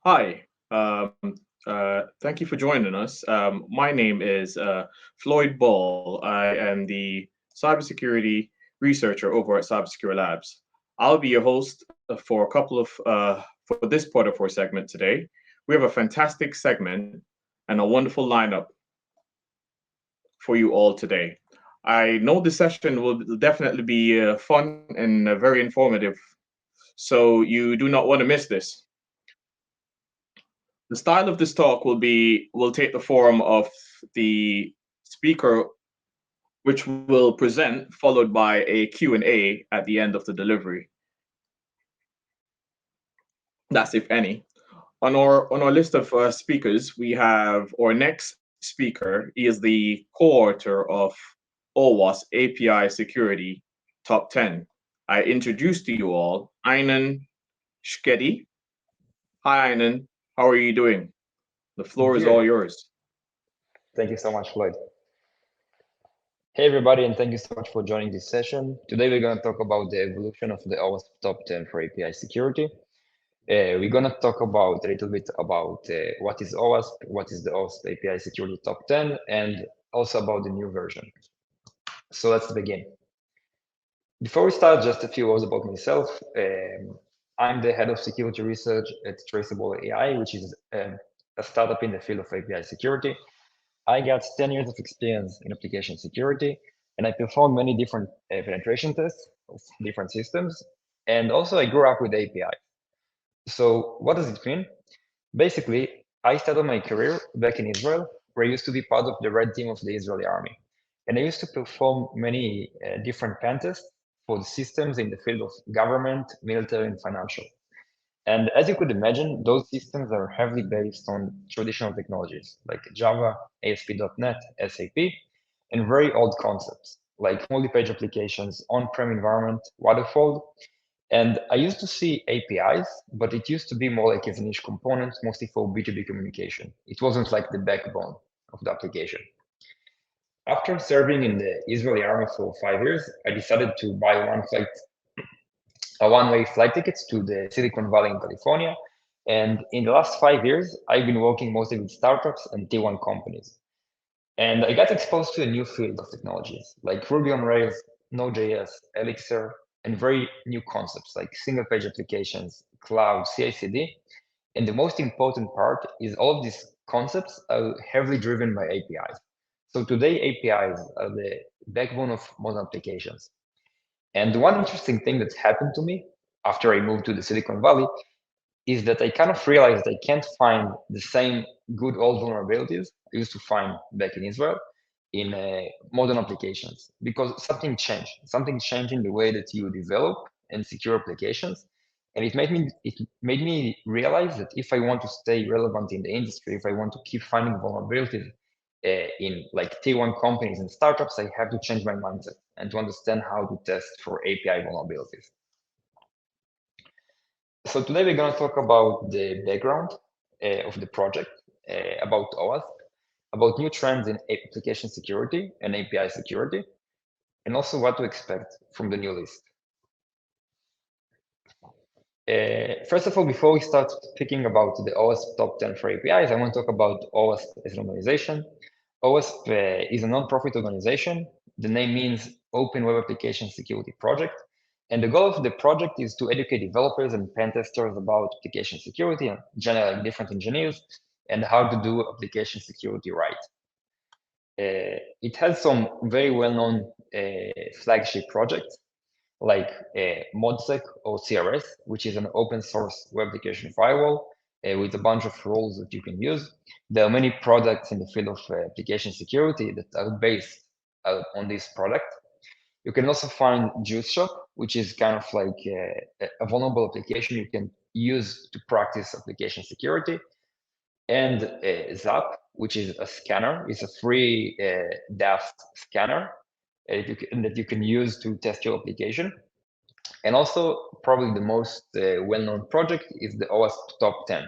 Hi, thank you for joining us. My name is Floyd Ball. I am the cybersecurity researcher over at Cybersecure Labs. I'll be your host for a couple of for this part of our segment today. We have a fantastic segment and a wonderful lineup for you all today. I know the session will definitely be fun and very informative, so you do not want to miss this. The style of this talk will take the form of the speaker, which will present, followed by a Q&A at the end of the delivery. That's if any. On our list of speakers, we have our next speaker. He is the co-author of OWASP API Security Top 10. I introduce to you all Inon Shkedy. Hi, Inon. How are you doing? The floor is all Good. yours. Thank you so much, Floyd. Hey, everybody, and thank you so much for joining this session. Today, we're going to talk about the evolution of the OWASP Top 10 for API security. We're going to talk about a little bit about what is OWASP, what is the OWASP API security Top 10, and also about the new version. So let's begin. Before we start, just a few words about myself. I'm the head of security research at Traceable AI, which is a startup in the field of API security. I got 10 years of experience in application security, and I performed many different penetration tests of different systems. And also, I grew up with API. So, what does it mean? Basically, I started my career back in Israel, where I used to be part of the red team of the Israeli army. And I used to perform many different pen tests for the systems in the field of government, military, and financial. And as you could imagine, those systems are heavily based on traditional technologies like Java, ASP.NET, SAP, and very old concepts like multi-page applications, on-prem environment, waterfall. And I used to see APIs, but it used to be more like as a niche component, mostly for B2B communication. It wasn't like the backbone of the application. After serving in the Israeli army for 5 years, I decided to buy a one-way flight tickets to the Silicon Valley in California. And in the last 5 years, I've been working mostly with startups and Tier 1 companies. And I got exposed to a new field of technologies like Ruby on Rails, Node.js, Elixir, and very new concepts like single page applications, cloud, CI/CD. And the most important part is all of these concepts are heavily driven by APIs. So today, APIs are the backbone of modern applications. And one interesting thing that happened to me after I moved to the Silicon Valley is that I kind of realized I can't find the same good old vulnerabilities I used to find back in Israel in modern applications because something changed in the way that you develop and secure applications. And it made me realize that if I want to stay relevant in the industry, if I want to keep finding vulnerabilities in like Tier 1 companies and startups, I have to change my mindset and to understand how to test for API vulnerabilities. So today we're going to talk about the background of the project, about OWASP, about new trends in application security and API security, and also what to expect from the new list. First of all, before we start speaking about the OWASP top 10 for APIs, I want to talk about OWASP as an organization. OWASP is a non-profit organization. The name means Open Web Application Security Project. And the goal of the project is to educate developers and pen testers about application security and generally different engineers and how to do application security right. It has some very well-known flagship projects like ModSec or CRS, which is an open source web application firewall with a bunch of rules that you can use. There are many products in the field of application security that are based on this product. You can also find JuiceShop, which is kind of like a vulnerable application you can use to practice application security. And Zap, which is a scanner, is a free DAST scanner that you can use to test your application. And also, probably the most well-known project is the OWASP Top 10.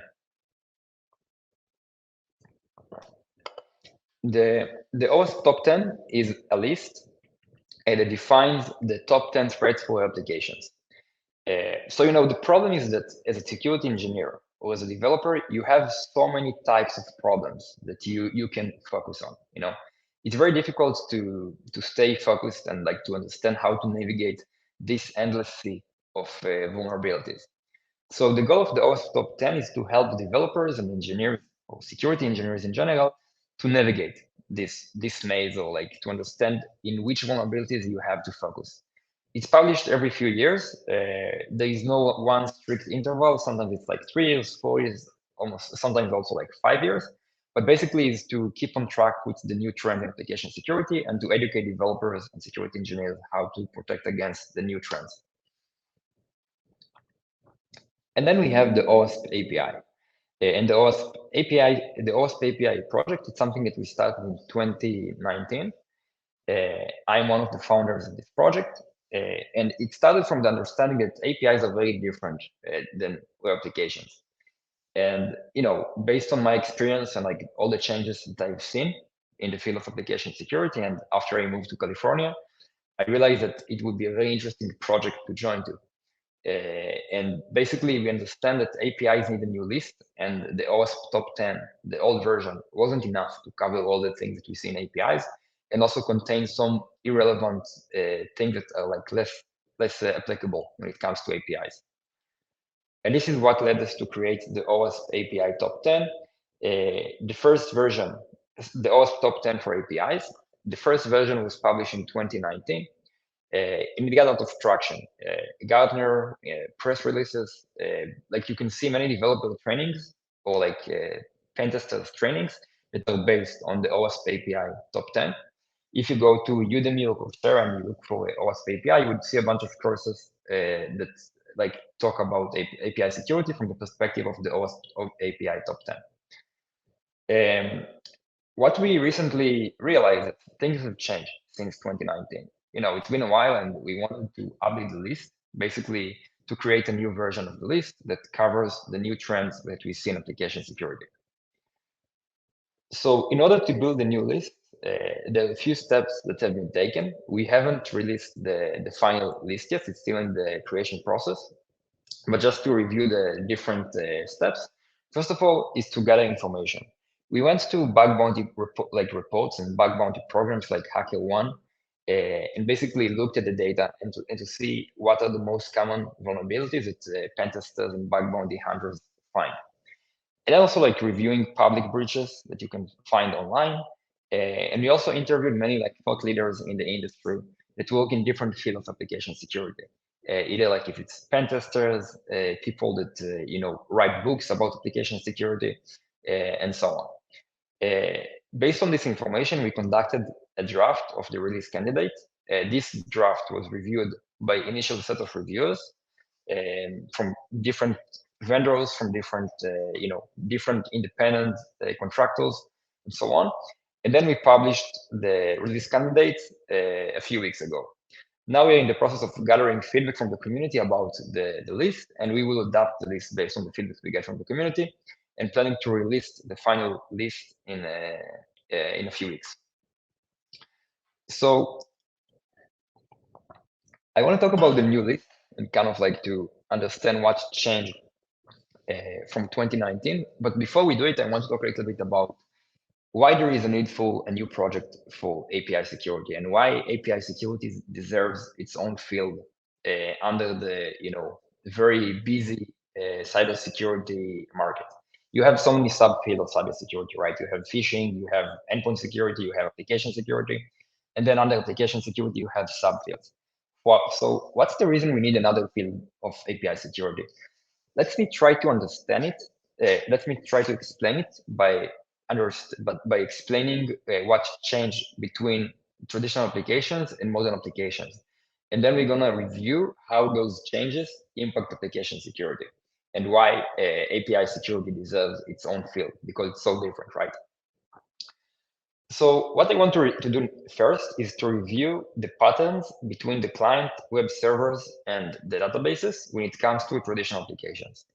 The OWASP Top 10 is a list and it defines the top 10 threats for applications. So, the problem is that as a security engineer or as a developer, you have so many types of problems that you can focus on. It's very difficult to stay focused and like to understand how to navigate this endless sea of vulnerabilities. So the goal of the OWASP Top 10 is to help developers and engineers or security engineers in general to navigate this maze, or like to understand in which vulnerabilities you have to focus. It's published every few years. There is no one strict interval. Sometimes it's like 3 years, 4 years, almost sometimes also like 5 years. But basically, is to keep on track with the new trend in application security and to educate developers and security engineers how to protect against the new trends. And then we have the OWASP API. And the OWASP API project, it's something that we started in 2019. I'm one of the founders of this project. And it started from the understanding that APIs are very different than web applications. And based on my experience and like all the changes that I've seen in the field of application security, and after I moved to California, I realized that it would be a very interesting project to join to. And basically, we understand that APIs need a new list, and the OWASP Top 10, the old version, wasn't enough to cover all the things that we see in APIs, and also contains some irrelevant things that are like less applicable when it comes to APIs. And this is what led us to create the OWASP API Top 10. The first version, the OWASP Top 10 for APIs, the first version was published in 2019. And it got a lot of traction. Gartner, press releases, like you can see many developer trainings or like pen testers trainings that are based on the OWASP API Top 10. If you go to Udemy or Coursera and you look for OWASP API, you would see a bunch of courses that like talk about API security from the perspective of the OWASP API Top 10. What we recently realized that things have changed since 2019. It's been a while, and we wanted to update the list, basically to create a new version of the list that covers the new trends that we see in application security. So in order to build a new list, there are a few steps that have been taken. We haven't released the final list yet. It's still in the creation process. But just to review the different steps, first of all, is to gather information. We went to bug bounty reports and bug bounty programs like HackerOne, and basically looked at the data and to see what are the most common vulnerabilities that pen testers and bug bounty hunters find. And also like reviewing public breaches that you can find online. And we also interviewed many like thought leaders in the industry that work in different fields of application security. Either like if it's pen testers, people that write books about application security, and so on. Based on this information, we conducted a draft of the release candidate. This draft was reviewed by initial set of reviewers from different vendors, from different different independent contractors, and so on. And then we published the release candidate a few weeks ago. Now we're in the process of gathering feedback from the community about the list, and we will adapt the list based on the feedback we get from the community, and planning to release the final list in a few weeks. So I want to talk about the new list and kind of like to understand what changed from 2019. But before we do it, I want to talk a little bit about why there is a need for a new project for API security, and why API security deserves its own field under the very busy cybersecurity market. You have so many subfields of cybersecurity, right? You have phishing, you have endpoint security, you have application security, and then under application security, you have subfields. So what's the reason we need another field of API security? Let me try to understand it. Let me try to explain it by explaining what changed between traditional applications and modern applications. And then we're gonna review how those changes impact application security and why API security deserves its own field, because it's so different, right? So what I want to do first is to review the patterns between the client, web servers, and the databases when it comes to traditional applications.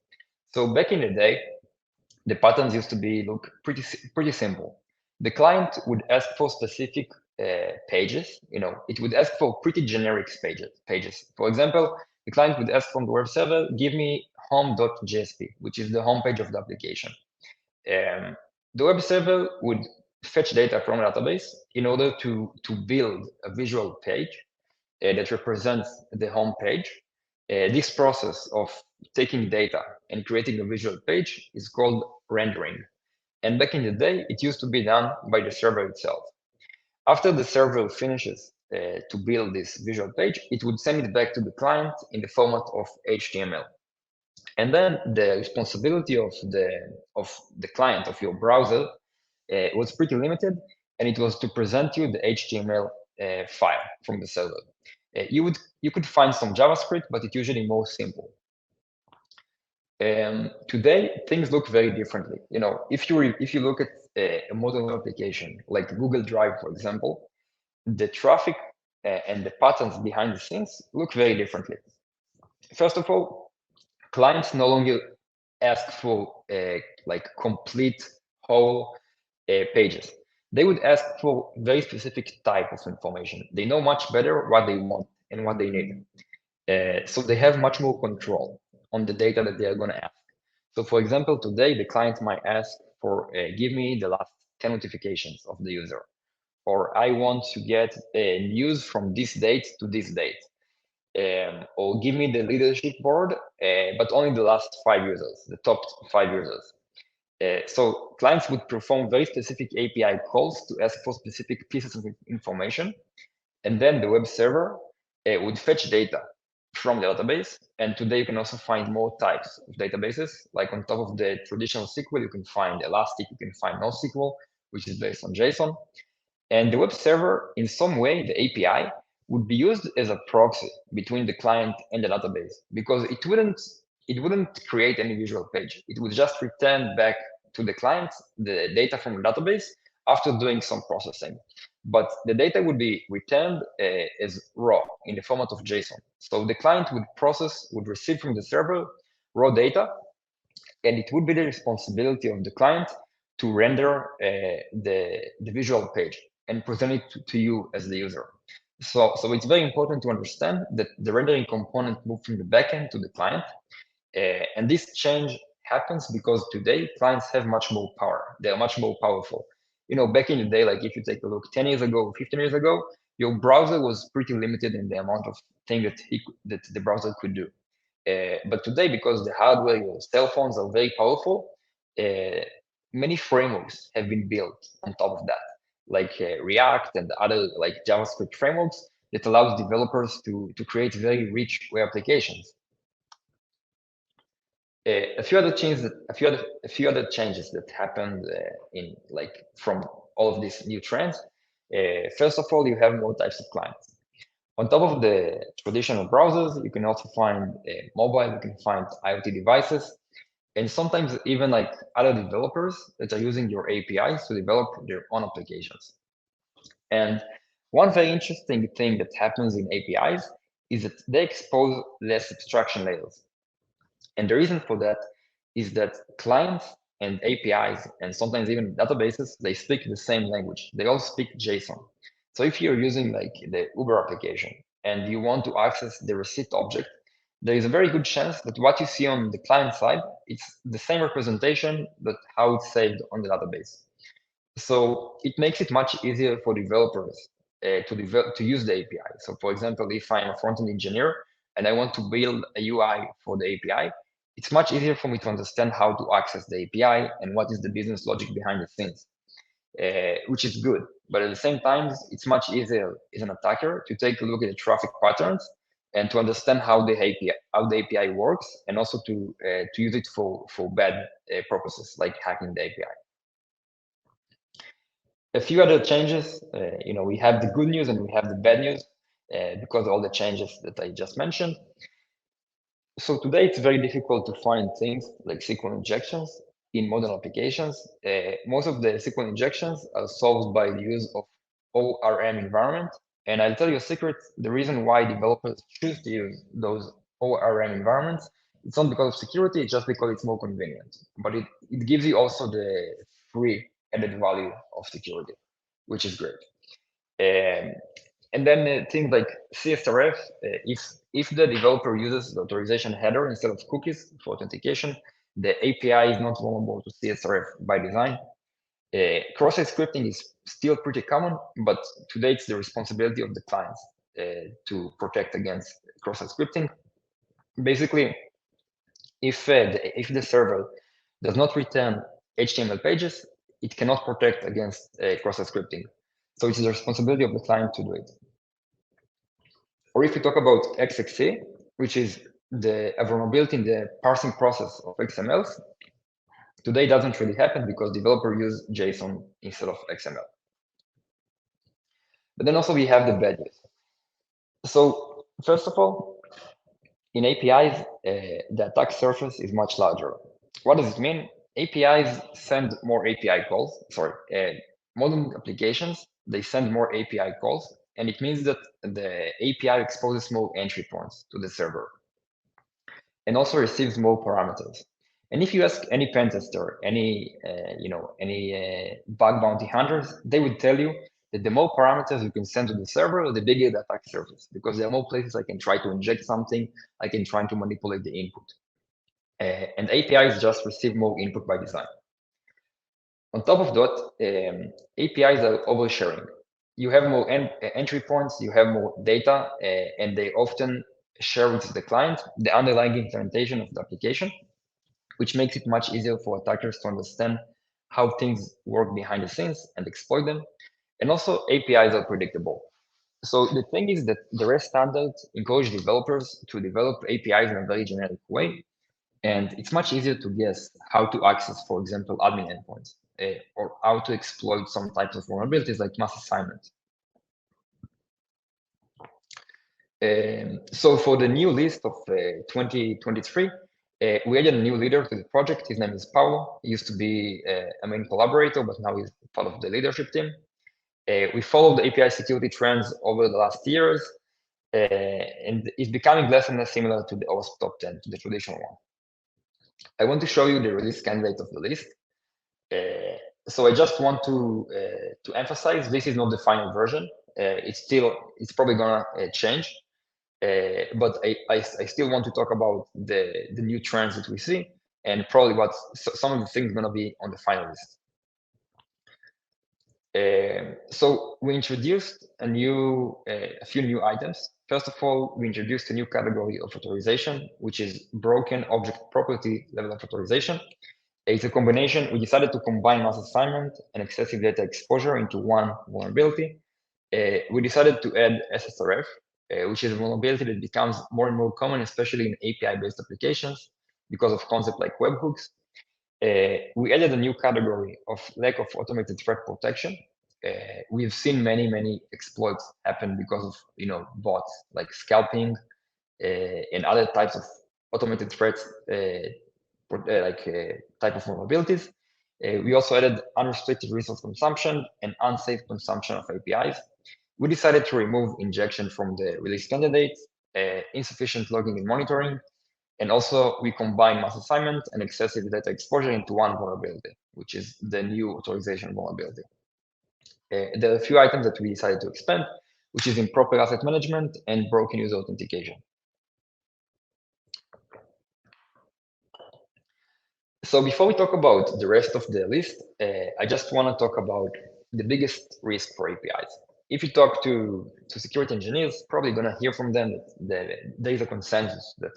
So back in the day, the patterns used to look pretty simple. The client would ask for specific pages. It would ask for pretty generic pages. For example, the client would ask from the web server, give me home.jsp, which is the homepage of the application. The web server would fetch data from a database in order to build a visual page that represents the home page. This process of taking data and creating a visual page is called rendering. And back in the day, it used to be done by the server itself. After the server finishes to build this visual page, it would send it back to the client in the format of HTML. And then the responsibility of the client of your browser was pretty limited, and it was to present you the HTML file from the server. You could find some JavaScript, but it's usually more simple. Today, things look very differently. You know, if you look at a modern application like Google Drive, for example, the traffic and the patterns behind the scenes look very differently. First of all, clients no longer ask for like complete whole pages. They would ask for very specific type of information. They know much better what they want and what they need. So they have much more control on the data that they are going to ask. So for example, today the client might ask for, give me the last 10 notifications of the user, or I want to get news from this date to this date, or give me the leadership board, but only the last 5 users, the top 5 users. So clients would perform very specific API calls to ask for specific pieces of information, and then the web server would fetch data from the database. And today you can also find more types of databases. Like on top of the traditional SQL, you can find Elastic, you can find NoSQL, which is based on JSON. And the web server, in some way, the API would be used as a proxy between the client and the database, because it wouldn't create any visual page. It would just return back to the client the data from the database after doing some processing. But the data would be returned as raw in the format of JSON. So the client would receive from the server raw data, and it would be the responsibility of the client to render the visual page and present it to you as the user. So it's very important to understand that the rendering component moved from the backend to the client. And this change happens because today clients have much more power. They are much more powerful. You know, back in the day, like if you take a look 10 years ago, 15 years ago, your browser was pretty limited in the amount of things that the browser could do. But today, because the hardware, your cell phones are very powerful, many frameworks have been built on top of that, like React and other like JavaScript frameworks that allows developers to create very rich web applications. A few other changes that happened in like from all of these new trends. First of all, you have more types of clients. On top of the traditional browsers, you can also find mobile, you can find IoT devices, and sometimes even like other developers that are using your APIs to develop their own applications. And one very interesting thing that happens in APIs is that they expose less abstraction layers. And the reason for that is that clients and APIs, and sometimes even databases, they speak the same language. They all speak JSON. So if you're using like the Uber application and you want to access the receipt object, there is a very good chance that what you see on the client side, it's the same representation, but how it's saved on the database. So it makes it much easier for developers to use the API. So for example, if I'm a front-end engineer and I want to build a UI for the API, it's much easier for me to understand how to access the API and what is the business logic behind the scenes, which is good. But at the same time, it's much easier as an attacker to take a look at the traffic patterns and to understand how the API works, and also to use it for bad purposes like hacking the API. A few other changes, you know, we have the good news and we have the bad news because of all the changes that I just mentioned. So today it's very difficult to find things like SQL injections in modern applications. Most of the SQL injections are solved by the use of ORM environment. And I'll tell you a secret, the reason why developers choose to use those ORM environments, it's not because of security, it's just because it's more convenient. But it gives you also the free added value of security, which is great. And then things like CSRF, if the developer uses the authorization header instead of cookies for authentication, the API is not vulnerable to CSRF by design. Cross-site scripting is still pretty common, but today it's the responsibility of the clients to protect against cross-site scripting. Basically, if the server does not return HTML pages, it cannot protect against cross-site scripting. So it's the responsibility of the client to do it. Or if you talk about XXC, which is a vulnerability in the parsing process of XMLs, today doesn't really happen because developers use JSON instead of XML. But then also we have the badges. So first of all, in APIs, the attack surface is much larger. What does it mean? APIs send more API calls. Modern applications, they send more API calls, and it means that the API exposes more entry points to the server and also receives more parameters. And if you ask any pen tester, any bug bounty hunters, they would tell you that the more parameters you can send to the server, the bigger the attack surface, because there are more places I can try to inject something, I can try to manipulate the input. And APIs just receive more input by design. On top of that, APIs are oversharing. You have more entry points, you have more data, and they often share with the client the underlying implementation of the application, which makes it much easier for attackers to understand how things work behind the scenes and exploit them. And also APIs are predictable. So the thing is that the REST standards encourage developers to develop APIs in a very generic way. And it's much easier to guess how to access, for example, admin endpoints, or how to exploit some types of vulnerabilities like mass assignment. So for the new list of 2023, we added a new leader to the project. His name is Paulo. He used to be a main collaborator, but now he's part of the leadership team. We followed the API security trends over the last years, and it's becoming less and less similar to the OWASP top 10, to the traditional one. I want to show you the release candidate of the list. So I just want to emphasize this is not the final version. It's probably gonna change. But I still want to talk about the new trends that we see and probably what some of the things going to be on the final list. So we introduced a few new items. First of all, we introduced a new category of authorization, which is broken object property level of authorization. It's a combination. We decided to combine mass assignment and excessive data exposure into one vulnerability. We decided to add SSRF, which is a vulnerability that becomes more and more common, especially in API-based applications because of concepts like webhooks. We added a new category of lack of automated threat protection. We've seen many exploits happen because of bots like scalping and other types of automated threats, type of vulnerabilities. We also added unrestricted resource consumption and unsafe consumption of APIs. We decided to remove injection from the release candidates, insufficient logging and monitoring, and also we combine mass assignment and excessive data exposure into one vulnerability, which is the new authorization vulnerability. There are a few items that we decided to expand, which is improper asset management and broken user authentication. So before we talk about the rest of the list, I just want to talk about the biggest risk for APIs. If you talk to security engineers, probably going to hear from them that there is a consensus that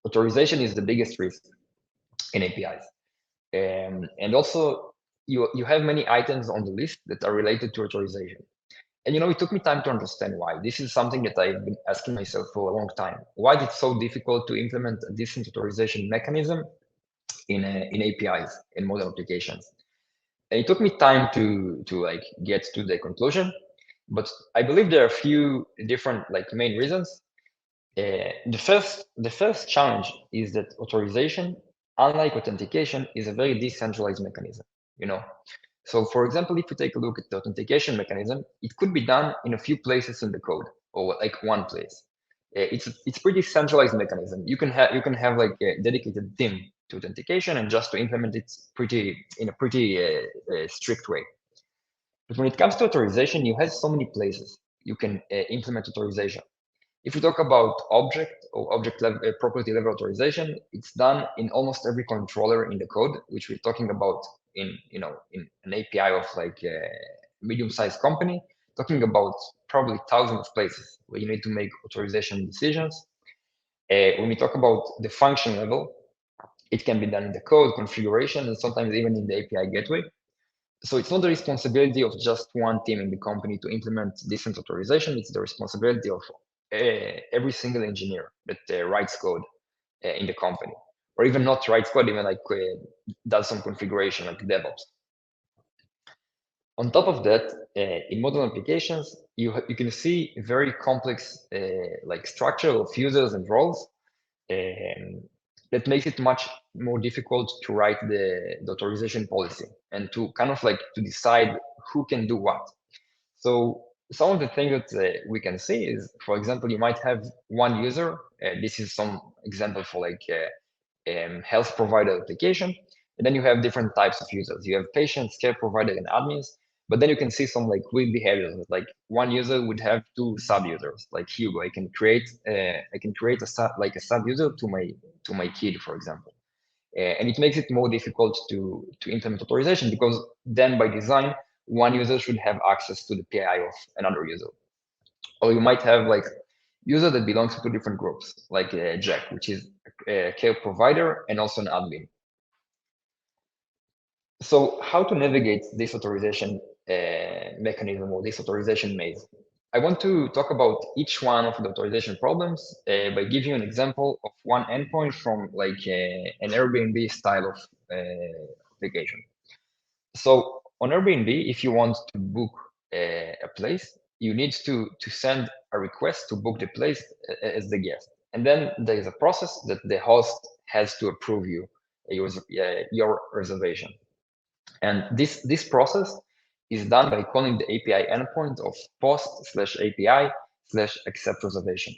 authorization is the biggest risk in APIs. And also, you have many items on the list that are related to authorization. And it took me time to understand why. This is something that I've been asking myself for a long time. Why is it so difficult to implement a decent authorization mechanism in APIs in modern applications? And it took me time to get to the conclusion, but I believe there are a few different main reasons. The first challenge is that authorization, unlike authentication, is a very decentralized mechanism. So for example, if you take a look at the authentication mechanism, it could be done in a few places in the code, or one place. It's pretty centralized mechanism. You can have a dedicated team to authentication and just to implement it in a pretty strict way. But when it comes to authorization, you have so many places. you can implement authorization. If we talk about object or object level, property level authorization, it's done in almost every controller in the code, which we're talking about in in an API of like a medium-sized company, talking about probably thousands of places where you need to make authorization decisions. When we talk about the function level, it can be done in the code configuration and sometimes even in the API gateway. So it's not the responsibility of just one team in the company to implement decent authorization. It's the responsibility of every single engineer that writes code in the company, or even not writes code, even like does some configuration like DevOps. On top of that, in modern applications, you can see very complex like structure of users and roles. That makes it much more difficult to write the authorization policy and to kind of like to decide who can do what. So some of the things that we can see is, for example, you might have one user. This is some example for like health provider application. And then you have different types of users. You have patients, care provider, and admins. But then you can see some like weird behaviors. Like one user would have two sub users. Like Hugo, I can create a sub user to my kid, for example. And it makes it more difficult to implement authorization because then by design, one user should have access to the PI of another user. Or you might have like user that belongs to two different groups, like Jack, which is a care provider and also an admin. So how to navigate this authorization mechanism or this authorization maze? I want to talk about each one of the authorization problems by giving you an example of one endpoint from like an Airbnb style of application. So on Airbnb, if you want to book a place, you need to send a request to book the place as the guest. And then there is a process that the host has to approve your reservation. And this process is done by calling the API endpoint of post/API/accept reservation.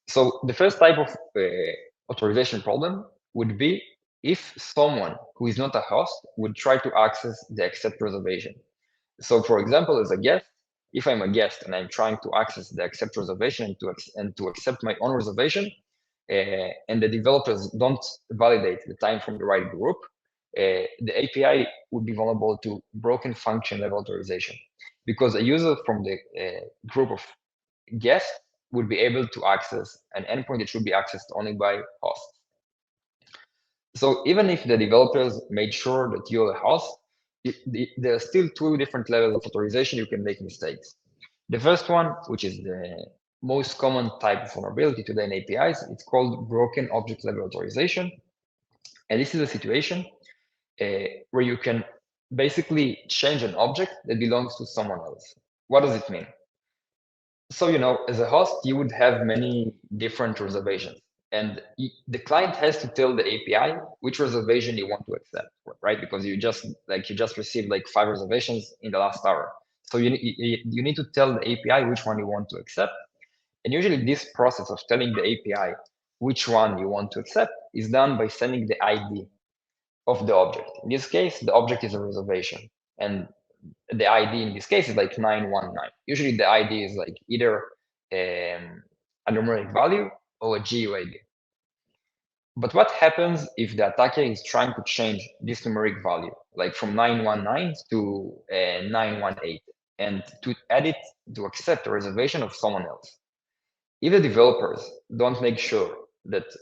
So the first type of authorization problem would be if someone who is not a host would try to access the accept reservation. So for example, as a guest, if I'm a guest and I'm trying to access the accept reservation and to accept my own reservation, and the developers don't validate the time from the right group, the API would be vulnerable to broken function level authorization because a user from the group of guests would be able to access an endpoint that should be accessed only by hosts. So even if the developers made sure that you're a host, there are still two different levels of authorization you can make mistakes. The first one, which is the most common type of vulnerability today in APIs, it's called broken object level authorization. And this is a situation where you can basically change an object that belongs to someone else. What does it mean? So, as a host, you would have many different reservations. And the client has to tell the API which reservation you want to accept, right? Because you just received like 5 reservations in the last hour. So you need to tell the API which one you want to accept. And usually this process of telling the API which one you want to accept is done by sending the ID of the object. In this case, the object is a reservation. And the ID in this case is like 919. Usually the ID is like either a numeric value or a GUID. But what happens if the attacker is trying to change this numeric value, like from 919 to 918, and to add it to accept a reservation of someone else? If the developers don't make sure that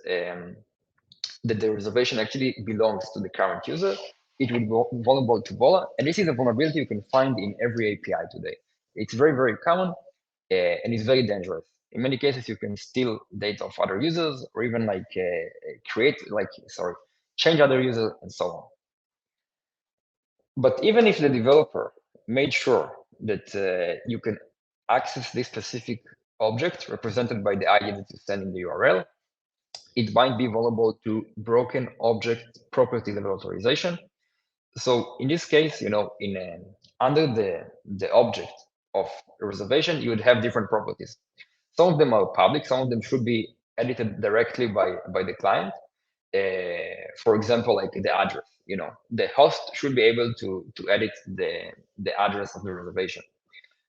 that the reservation actually belongs to the current user, it will be vulnerable to Vola. And this is a vulnerability you can find in every API today. It's very, very common and it's very dangerous. In many cases, you can steal data of other users or even like change other users and so on. But even if the developer made sure that you can access this specific object represented by the ID that you send in the URL, it might be vulnerable to broken object property level authorization. So in this case, under the object of a reservation, you would have different properties. Some of them are public, some of them should be edited directly by the client. For example, like the address, the host should be able to edit the address of the reservation.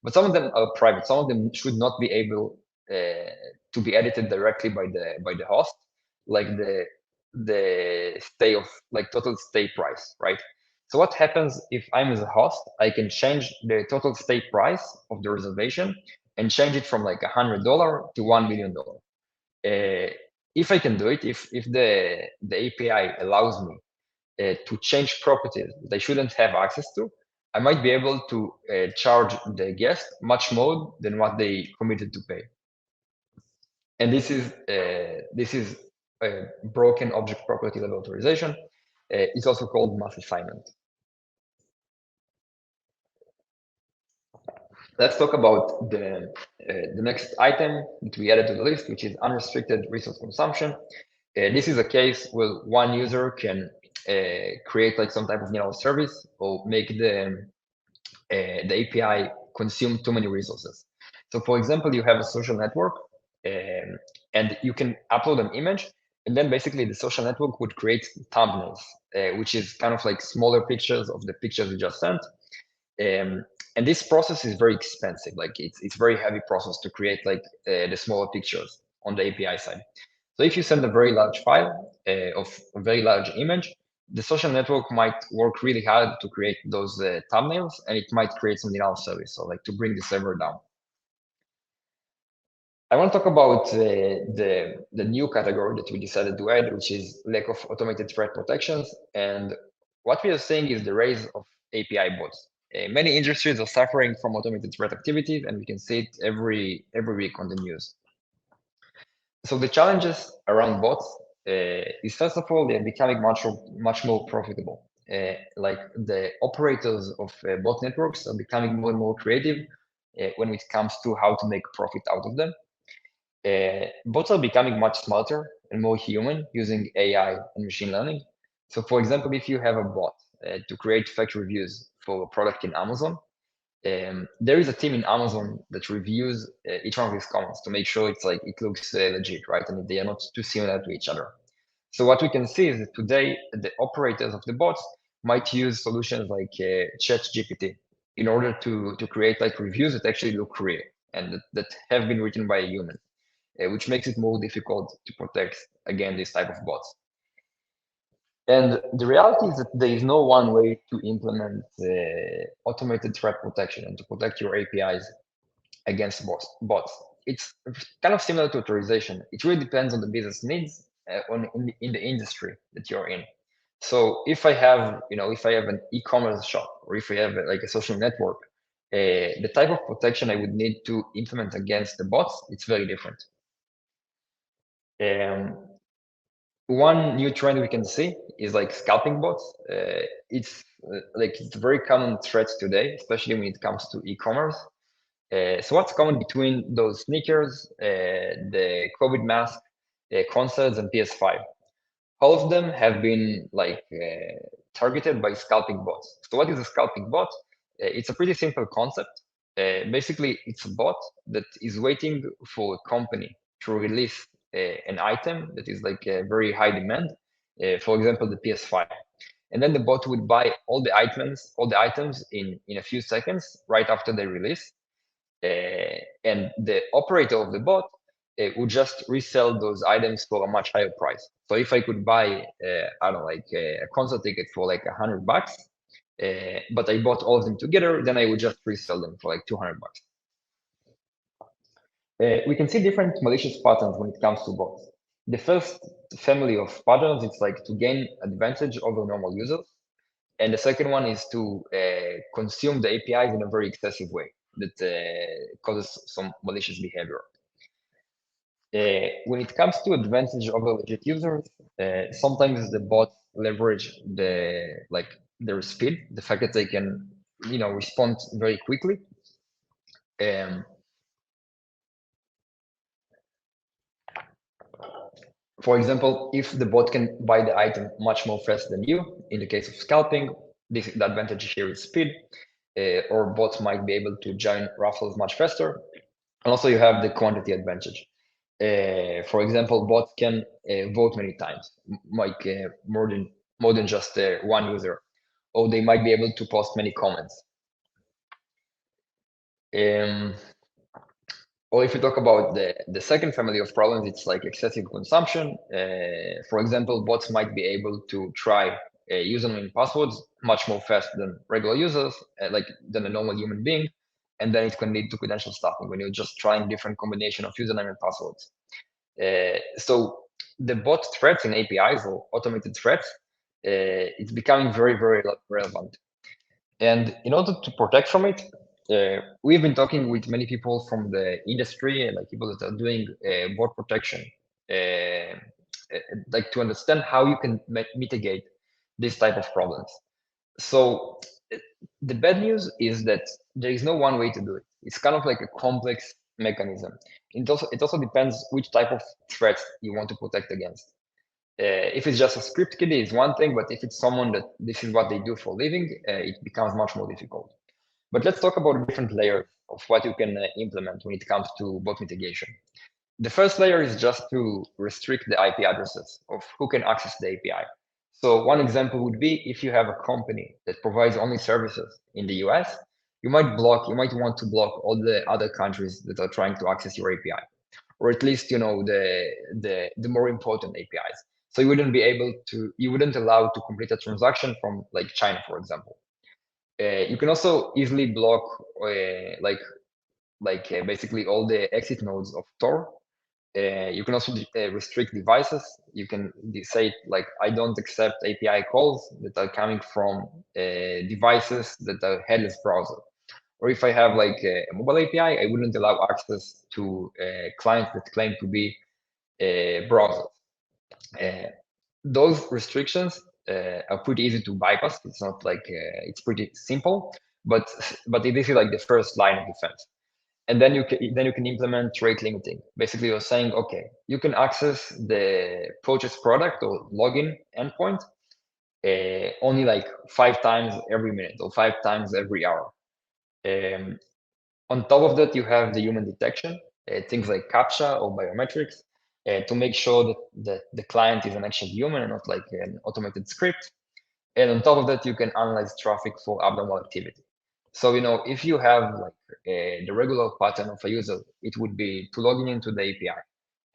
but some of them are private. Some of them should not be able to be edited directly by the host, like the stay of like total stay price, right? So what happens if I'm as a host? I can change the total stay price of the reservation and change it from like $100 to $1 million. If I can do it, if the API allows me to change properties that I shouldn't have access to, I might be able to charge the guest much more than what they committed to pay. And this is a broken object property level authorization. It's also called mass assignment. Let's talk about the next item that we added to the list, which is unrestricted resource consumption. This is a case where one user can create like some type of service or make the API consume too many resources. So for example, you have a social network and you can upload an image, and then basically the social network would create thumbnails, which is kind of like smaller pictures of the pictures you just sent. And this process is very expensive. Like it's very heavy process to create like the smaller pictures on the API side. So if you send a very large file of a very large image, the social network might work really hard to create those thumbnails, and it might create some denial service, so like to bring the server down. I want to talk about the new category that we decided to add, which is lack of automated threat protections. And what we are seeing is the rise of API bots. Many industries are suffering from automated threat activities, and we can see it every week on the news. So the challenges around bots is, first of all, they're becoming much more profitable. Like the operators of bot networks are becoming more and more creative when it comes to how to make profit out of them. Bots are becoming much smarter and more human using AI and machine learning. So for example, if you have a bot to create fake reviews for a product in Amazon, there is a team in Amazon that reviews each one of these comments to make sure it's like it looks legit, right? And they are not too similar to each other. So what we can see is that today the operators of the bots might use solutions like ChatGPT in order to create like reviews that actually look real and that have been written by a human, which makes it more difficult to protect against this type of bots. And the reality is that there is no one way to implement automated threat protection and to protect your APIs against bots. It's kind of similar to authorization. It really depends on the business needs in the industry that you're in. So if I have, if I have an e-commerce shop or if I have like a social network, the type of protection I would need to implement against the bots, it's very different. One new trend we can see is like scalping bots. It's a very common threat today, especially when it comes to e-commerce. So what's common between those sneakers, the COVID mask, concerts, and PS5? All of them have been targeted by scalping bots. So what is a scalping bot? It's a pretty simple concept. Basically, it's a bot that is waiting for a company to release an item that is like a very high demand, for example, the PS5. And then the bot would buy all the items in a few seconds right after they release. And the operator of the bot would just resell those items for a much higher price. So if I could buy, I don't know, like a concert ticket for like $100, but I bought all of them together, then I would just resell them for like $200. We can see different malicious patterns when it comes to bots. The first family of patterns, it's like to gain advantage over normal users. And the second one is to consume the APIs in a very excessive way that causes some malicious behavior. When it comes to advantage over legit users, sometimes the bots leverage their speed, the fact that they can, respond very quickly. For example, if the bot can buy the item much more fast than you, in the case of scalping, the advantage here is speed, or bots might be able to join raffles much faster. And also you have the quantity advantage. For example, bots can vote many times, like more than just one user, or they might be able to post many comments. Or if you talk about the second family of problems, it's like excessive consumption. For example, bots might be able to try username passwords much more fast than regular users, like than a normal human being, and then it can lead to credential stuffing when you're just trying different combination of username and passwords. So the bot threats in APIs or automated threats, it's becoming very, very relevant. And in order to protect from it, we've been talking with many people from the industry, like people that are doing bot protection, like to understand how you can mitigate this type of problems. So the bad news is that there is no one way to do it. It's kind of like a complex mechanism. It also depends which type of threats you want to protect against. If it's just a script kiddie, it's one thing, but if it's someone that this is what they do for a living, it becomes much more difficult. But let's talk about different layers of what you can implement when it comes to bot mitigation. The first layer is just to restrict the IP addresses of who can access the API. So one example would be if you have a company that provides only services in the US, you might want to block all the other countries that are trying to access your API, or at least the more important APIs. So you wouldn't allow to complete a transaction from like China, for example. You can also easily block basically all the exit nodes of Tor. You can also restrict devices. You can say like, I don't accept API calls that are coming from devices that are headless browser. Or if I have like a mobile API, I wouldn't allow access to clients that claim to be browsers. Those restrictions are pretty easy to bypass. It's not like it's pretty simple, but this is like the first line of defense. And then you can implement rate limiting. Basically, you're saying, okay, you can access the purchase product or login endpoint only like 5 times every minute or 5 times every hour. On top of that, you have the human detection, things like CAPTCHA or biometrics, to make sure that the client is an actual human and not like an automated script. And on top of that, you can analyze traffic for abnormal activity. So, if you have like the regular pattern of a user, it would be to log into the API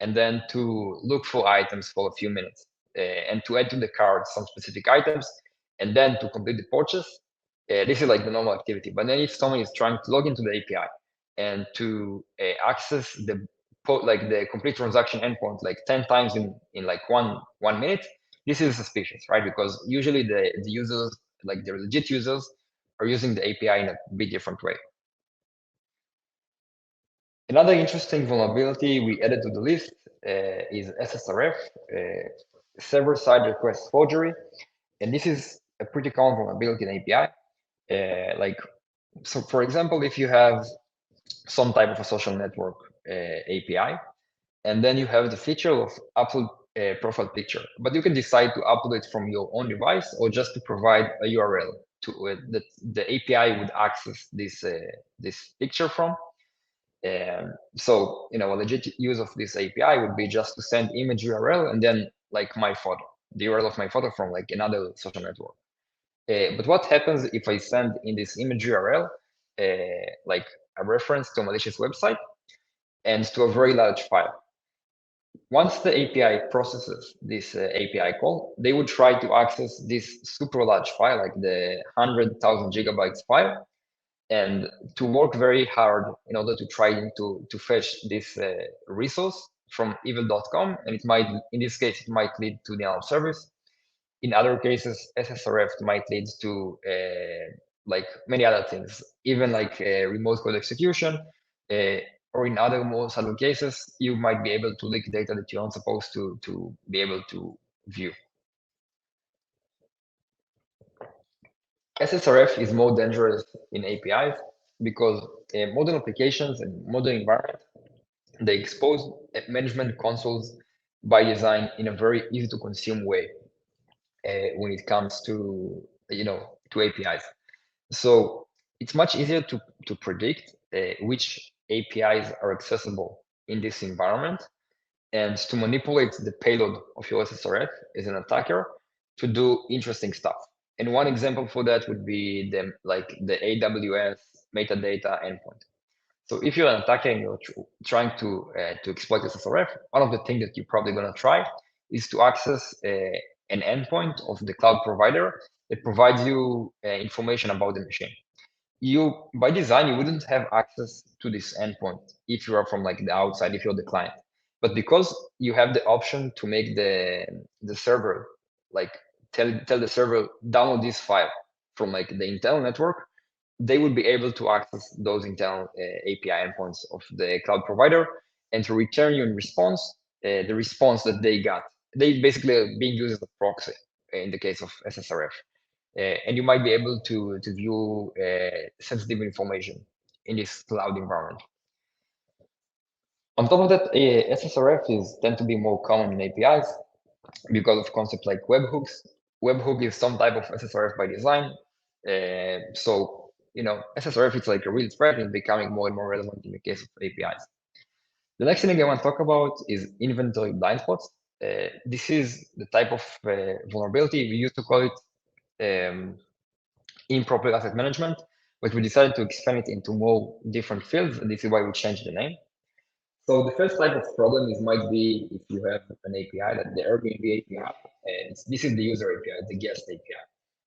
and then to look for items for a few minutes and to add to the cart some specific items and then to complete the purchase. This is like the normal activity. But then if someone is trying to log into the API and to access the complete transaction endpoint like 10 times in like one minute, this is suspicious, right? Because usually the users, like the legit users, are using the API in a bit different way. Another interesting vulnerability we added to the list is SSRF, server-side request forgery. And this is a pretty common vulnerability in API. So for example, if you have some type of a social network API, and then you have the feature of upload a profile picture, but you can decide to upload it from your own device or just to provide a URL to that the API would access this picture from. So a legit use of this API would be just to send image URL and then like my photo, the URL of my photo from like another social network. But what happens if I send in this image URL like a reference to a malicious website and to a very large file? Once the API processes this API call, they would try to access this super large file, like the 100,000 gigabytes file, and to work very hard in order to try to fetch this resource from evil.com. And it might, in this case, it might lead to denial of service. In other cases, SSRF might lead to like many other things, even like remote code execution, or in other more subtle cases, you might be able to leak data that you aren't supposed to be able to view. SSRF is more dangerous in APIs because modern applications and modern environments, they expose management consoles by design in a very easy to consume way when it comes to APIs. So it's much easier to predict which APIs are accessible in this environment and to manipulate the payload of your SSRF as an attacker to do interesting stuff. And one example for that would be the AWS metadata endpoint. So if you're an attacker and you're trying to exploit SSRF, one of the things that you're probably going to try is to access an endpoint of the cloud provider that provides you information about the machine. You, by design, you wouldn't have access to this endpoint if you are from like the outside, if you're the client. But because you have the option to make the server, like tell the server download this file from like the internal network, they would be able to access those internal API endpoints of the cloud provider and to return you in response the response that they got. They basically are being used as a proxy in the case of SSRF. And you might be able to view sensitive information in this cloud environment. On top of that, SSRF tend to be more common in APIs because of concepts like webhooks. Webhook is some type of SSRF by design. So, SSRF is like a real threat and becoming more and more relevant in the case of APIs. The next thing I want to talk about is inventory blind spots. This is the type of vulnerability. We used to call it improper asset management, but we decided to expand it into more different fields, and this is why we changed the name. So the first type of problem might be if you have an API, like the Airbnb API, and this is the user API, the guest API.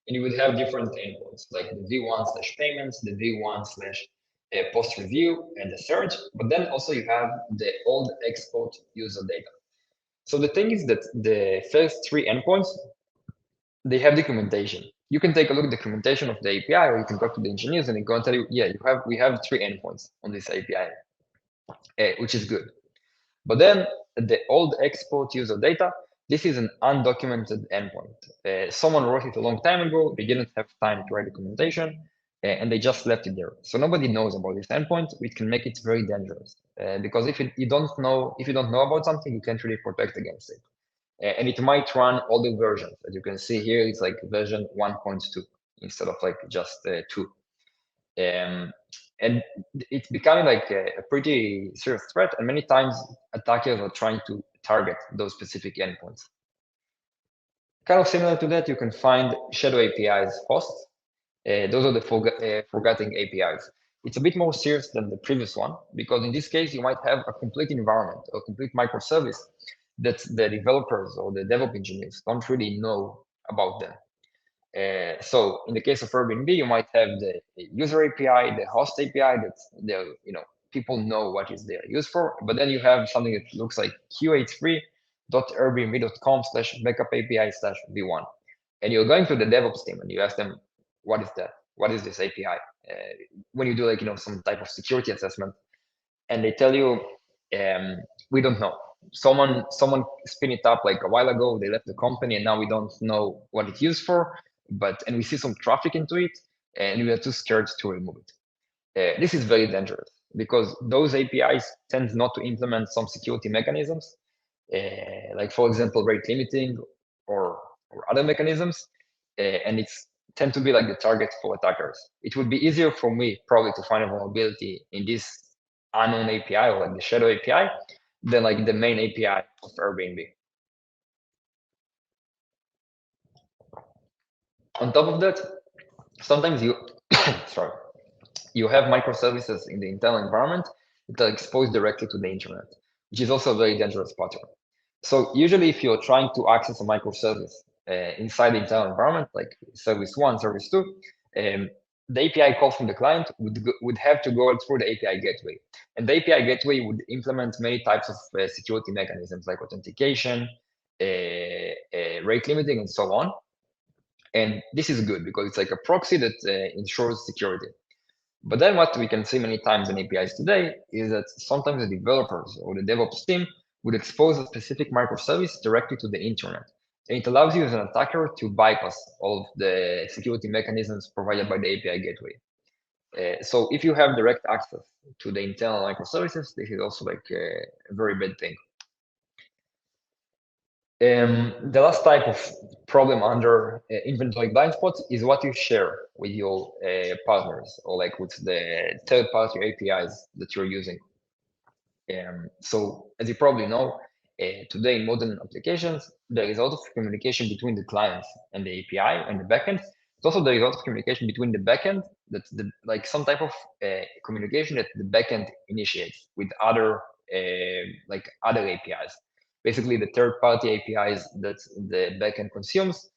And you would have different endpoints, like the v1/payments, the v1/post review, and the search. But then also you have the old export user data. So the thing is that the first three endpoints, they have documentation. You can take a look at the documentation of the API, or you can talk to the engineers and they're going to tell you, yeah, we have three endpoints on this API, which is good. But then the old export user data, this is an undocumented endpoint. Someone wrote it a long time ago. They didn't have time to write documentation, and they just left it there. So nobody knows about this endpoint, which can make it very dangerous. Because if you don't know about something, you can't really protect against it. And it might run older versions. As you can see here, it's like version 1.2 instead of like just 2. And it's becoming like a pretty serious threat. And many times attackers are trying to target those specific endpoints. Kind of similar to that, you can find shadow APIs hosts. Those are the forgetting APIs. It's a bit more serious than the previous one, because in this case, you might have a complete environment, a complete microservice that the developers or the DevOps engineers don't really know about them. So in the case of Airbnb, you might have the user API, the host API that people know what is there used for, but then you have something that looks like qa3.airbnb.com/backup API/v1. And you're going to the DevOps team and you ask them, what is that? What is this API? When you do like, some type of security assessment, and they tell you, we don't know. Someone spin it up like a while ago, they left the company and now we don't know what it's used for, and we see some traffic into it and we are too scared to remove it. This is very dangerous because those APIs tend not to implement some security mechanisms, like for example, rate limiting or other mechanisms, and it's tend to be like the target for attackers. It would be easier for me probably to find a vulnerability in this unknown API or like the shadow API than like the main API of Airbnb. On top of that, sometimes you you have microservices in the internal environment that are exposed directly to the internet, which is also a very dangerous pattern. So usually if you're trying to access a microservice inside the internal environment, like service 1, service 2, the API call from the client would have to go through the API gateway. And the API gateway would implement many types of security mechanisms like authentication, rate limiting, and so on. And this is good because it's like a proxy that ensures security. But then what we can see many times in APIs today is that sometimes the developers or the DevOps team would expose a specific microservice directly to the internet. And it allows you as an attacker to bypass all of the security mechanisms provided by the API gateway. So if you have direct access to the internal microservices, this is also like a very bad thing. The last type of problem under inventory blind spots is what you share with your partners or like with the third-party APIs that you're using. So as you probably know, today in modern applications, there is a lot of communication between the clients and the API and the backend. But also there is a lot of communication between the backend like some type of communication that the backend initiates with other other APIs. Basically, the third-party APIs that the backend consumes.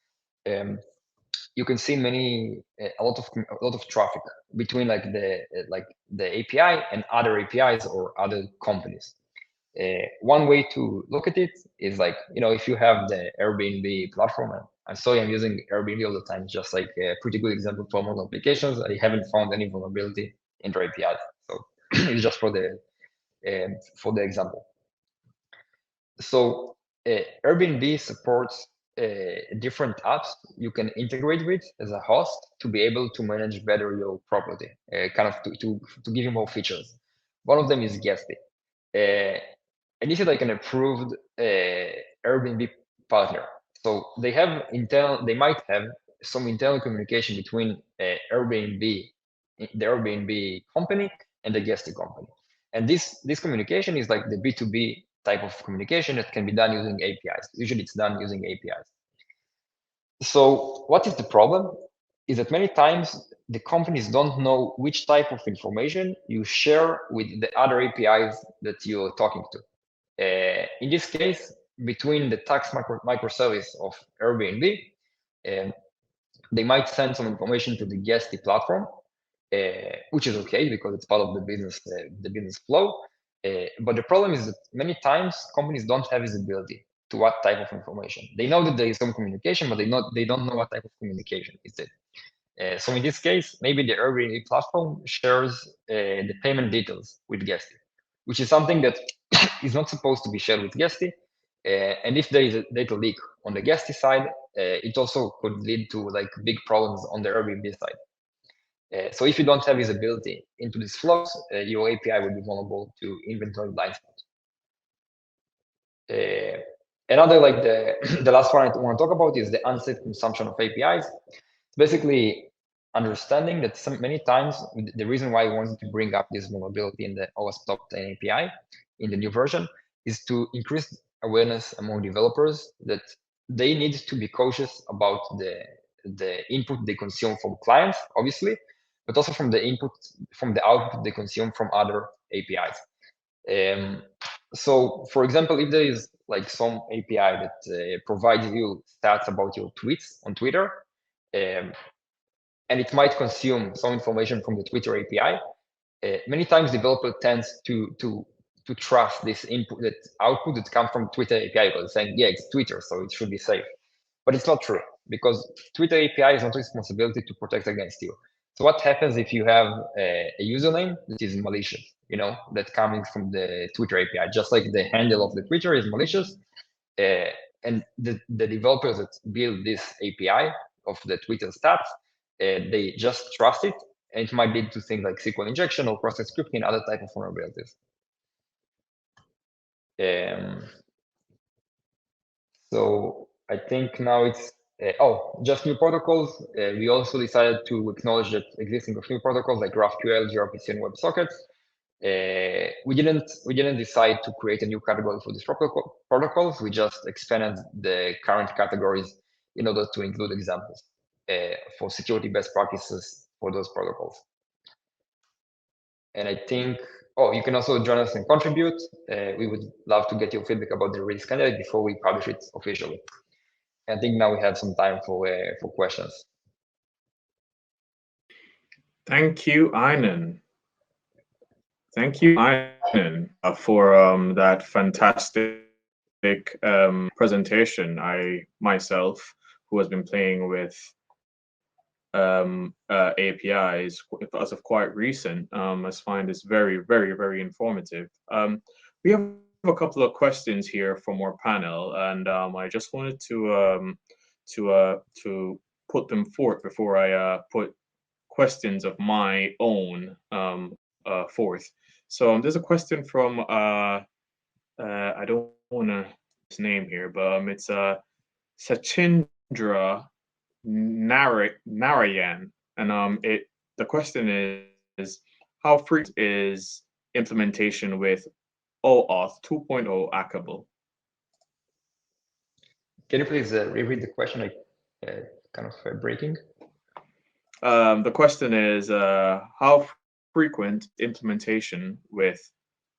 You can see a lot of traffic between the API and other APIs or other companies. One way to look at it is like, if you have the Airbnb platform, I'm sorry, I'm using Airbnb all the time, just like a pretty good example for mobile applications. I haven't found any vulnerability in their APIs, so it's just for the example. So Airbnb supports different apps you can integrate with as a host to be able to manage better your property, kind of to give you more features. One of them is Guesty. And this is like an approved Airbnb partner. So they might have some internal communication between the Airbnb company and the Guesty company. And this communication is like the B2B type of communication that can be done using APIs. Usually it's done using APIs. So what is the problem? Is that many times the companies don't know which type of information you share with the other APIs that you're talking to. In this case, between the tax microservice of Airbnb, they might send some information to the Guesty platform, which is okay because it's part of the business flow. But the problem is that many times companies don't have visibility to what type of information. They know that there is some communication, but they don't know what type of communication is it. So in this case, maybe the Airbnb platform shares the payment details with Guesty, which is something that is not supposed to be shared with Guesty. And if there is a data leak on the Guesty side, it also could lead to like big problems on the Airbnb side. So if you don't have visibility into these flows, your API will be vulnerable to inventory blind spots. Another, like the last one I want to talk about is the unsafe consumption of APIs. Basically, understanding that many times the reason why I wanted to bring up this vulnerability in the OWASP Top 10 API in the new version is to increase awareness among developers that they need to be cautious about the input they consume from clients, obviously, but also from the output they consume from other APIs. So, for example, if there is like some API that provides you stats about your tweets on Twitter, and it might consume some information from the Twitter API, many times developer tends to trust this output that comes from Twitter API because saying, yeah, it's Twitter, so it should be safe. But it's not true because Twitter API is not responsibility to protect against you. So what happens if you have a username that is malicious, that coming from the Twitter API, just like the handle of the Twitter is malicious, and the developers that build this API of the Twitter stats, they just trust it, and it might lead to things like SQL injection or process scripting and other type of vulnerabilities. So I think now it's just new protocols. We also decided to acknowledge that existing of new protocols like GraphQL, gRPC, and WebSockets. We didn't decide to create a new category for these protocols. We just expanded the current categories in order to include examples for security best practices for those protocols. And I think, you can also join us and contribute. We would love to get your feedback about the release candidate before we publish it officially. I think now we have some time for questions. Thank you, Inon. Thank you, Inon, for that fantastic presentation. I myself, who has been playing with APIs as of quite recent, has find this very, very, very informative. We have a couple of questions here from our panel, and I just wanted to put them forth before I put questions of my own forth. So there's a question from I don't want to his name here, but it's Sachindra Narayan, and the question is how frequent is implementation with OAuth 2.0 Akable? Can you please reread the question? Kind of breaking. The question is, how frequent implementation with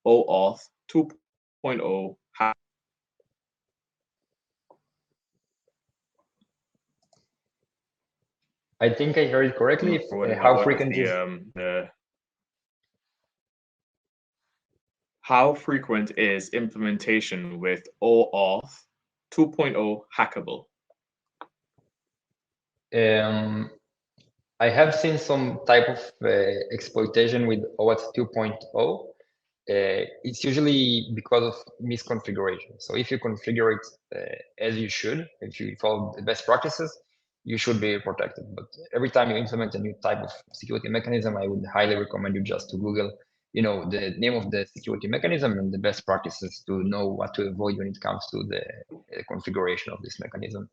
OAuth 2.0 I think I heard it correctly. How frequent is how frequent is implementation with OAuth 2.0 hackable? I have seen some type of exploitation with OWASP 2.0. It's usually because of misconfiguration. So if you configure it as you should, if you follow the best practices, you should be protected. But every time you implement a new type of security mechanism, I would highly recommend you just to Google, the name of the security mechanism and the best practices to know what to avoid when it comes to the configuration of this mechanism.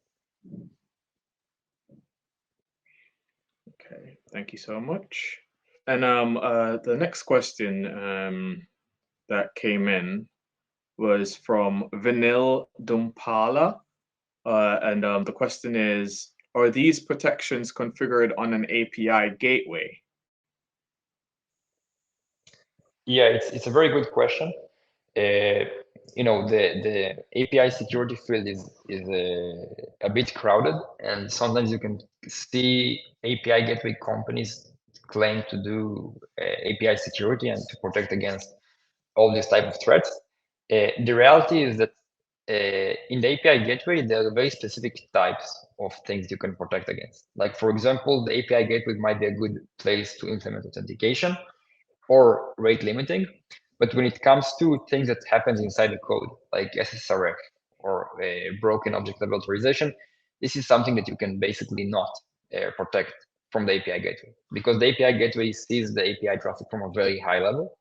Okay, thank you so much. And the next question that came in was from Vinil Dumpala. And the question is, are these protections configured on an API gateway? Yeah, it's a very good question. The API security field is a bit crowded, and sometimes you can see API gateway companies claim to do API security and to protect against all these type of threats. The reality is that in the API gateway, there are very specific types of things you can protect against. Like, for example, the API gateway might be a good place to implement authentication or rate limiting. But when it comes to things that happens inside the code, like SSRF or a broken object level authorization, this is something that you can basically not protect from the API gateway, because the API gateway sees the API traffic from a very high level,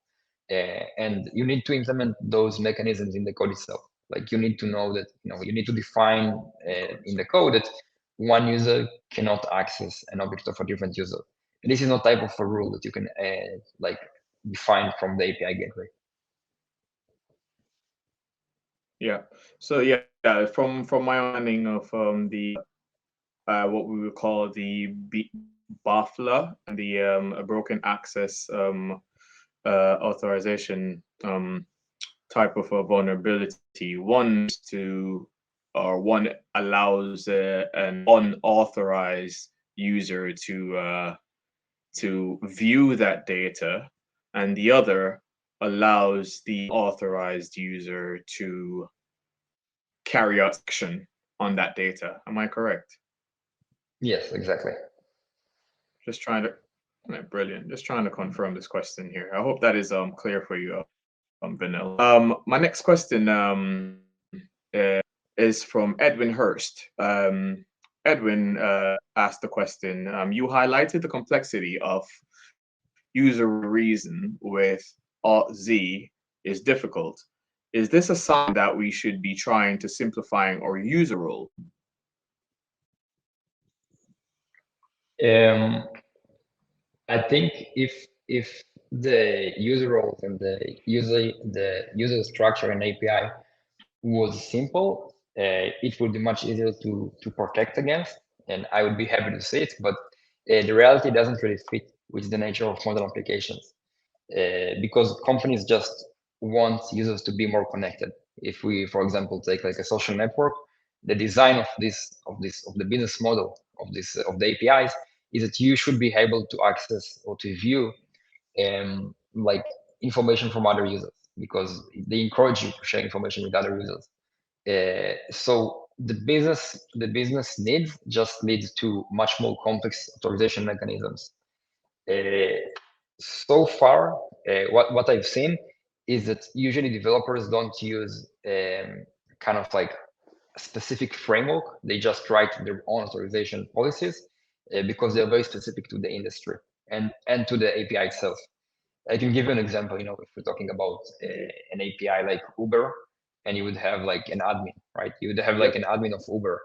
and you need to implement those mechanisms in the code itself. Like, you need to know that you need to define in the code that one user cannot access an object of a different user. And this is not type of a rule that you can defined from the API gateway. Yeah. So yeah, from my understanding of the what we would call the BAFLA and the broken access authorization type of a vulnerability, one allows an unauthorized user to view that data, and the other allows the authorized user to carry out action on that data. Am I correct? Yes, exactly. Just trying to, brilliant. Just trying to confirm this question here. I hope that is clear for you, Vanilla. My next question is from Edwin Hurst. Edwin asked the question, you highlighted the complexity of user reason with Alt-Z is difficult. Is this a sign that we should be trying to simplifying our user role? I think if the user roles and the user structure and API was simple, it would be much easier to protect against, and I would be happy to see it. But the reality doesn't really fit with the nature of modern applications, because companies just want users to be more connected. If we, for example, take like a social network, the design of the business model of the APIs is that you should be able to access or to view like information from other users, because they encourage you to share information with other users. So the business needs just leads to much more complex authorization mechanisms. So far, what I've seen is that usually developers don't use kind of like a specific framework. They just write their own authorization policies because they're very specific to the industry and to the API itself. I can give you an example. If we're talking about an API like Uber, and you would have like an admin, right? You would have like an admin of Uber,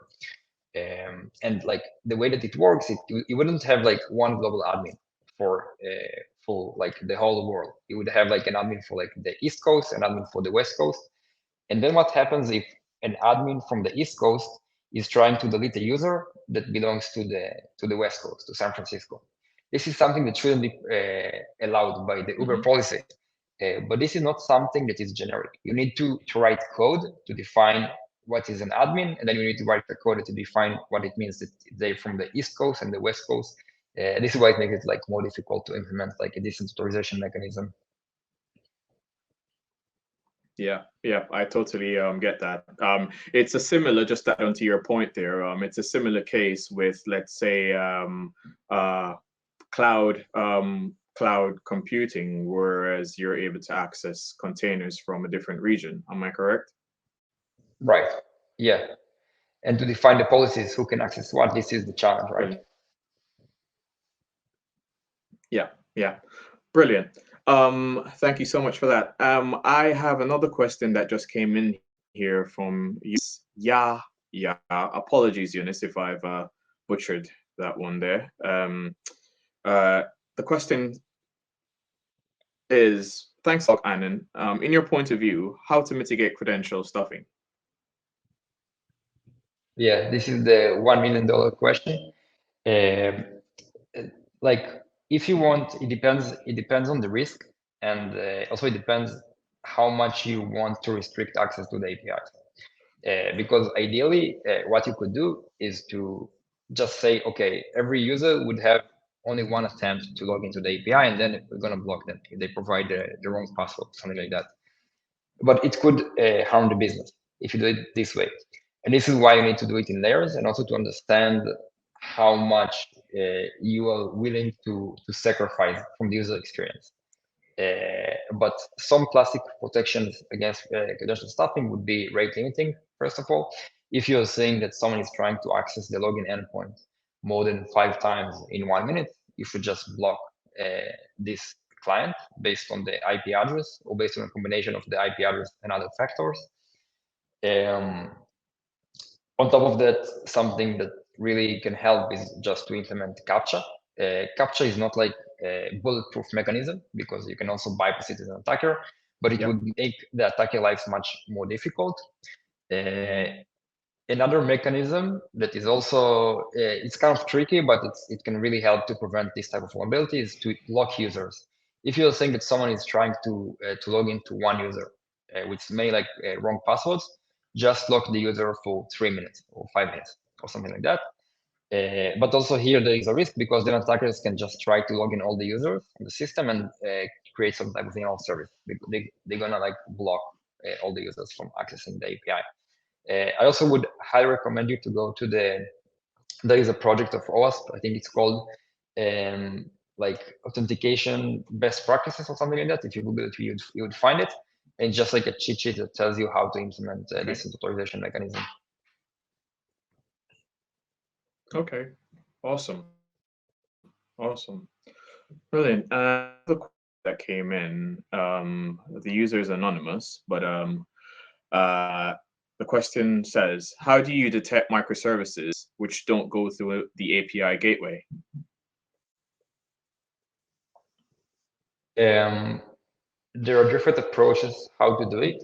and like the way that it works, you wouldn't have like one global admin for like the whole world. You would have like an admin for like the East Coast, an admin for the West Coast, and then what happens if an admin from the East Coast is trying to delete a user that belongs to the West Coast, to San Francisco? This is something that shouldn't be allowed by the Uber policy. But this is not something that is generic. You need to write code to define what is an admin, and then you need to write the code to define what it means that they're from the East Coast and the West Coast. This is why it makes it like more difficult to implement like a decent authorization mechanism. Yeah, I totally get that. It's a similar, just to add on to your point there. It's a similar case with, let's say, cloud computing, whereas you're able to access containers from a different region. Am I correct? Right. Yeah. And to define the policies, who can access what, this is the challenge, right? Yeah. Brilliant. Thank you so much for that. I have another question that just came in here from yeah. Apologies, Eunice, if I've butchered that one there. The question is, thanks, Inon. In your point of view, how to mitigate credential stuffing? Yeah, this is the $1 million question. Like, if you want, it depends on the risk, and also it depends how much you want to restrict access to the APIs. Because ideally, what you could do is to just say, okay, every user would have only one attempt to log into the API, and then we're going to block them if they provide the wrong password, something like that. But it could harm the business if you do it this way. And this is why you need to do it in layers, and also to understand how much you are willing to sacrifice from the user experience. But some classic protections against credential stuffing would be rate limiting, first of all. If you're saying that someone is trying to access the login endpoint more than 5 times in 1 minute, you should just block this client based on the IP address or based on a combination of the IP address and other factors. On top of that, something that really can help is just to implement CAPTCHA. CAPTCHA is not like a bulletproof mechanism because you can also bypass it as an attacker, but it would make the attacker lives much more difficult. Another mechanism that is also, it's kind of tricky, but it can really help to prevent this type of vulnerability is to lock users. If you're saying that someone is trying to log into one user, which may like wrong passwords, just lock the user for 3 minutes or 5 minutes or something like that. But also here there is a risk because then attackers can just try to log in all the users in the system and create some type of denial of service. They're gonna like block all the users from accessing the API. I also would highly recommend you to go to there is a project of OWASP, I think it's called like authentication best practices or something like that. If you Google it, you would find it. And just like a cheat sheet that tells you how to implement this authorization mechanism. Okay, awesome. Brilliant. The question that came in, the user is anonymous, but the question says, how do you detect microservices which don't go through the API gateway? There are different approaches how to do it.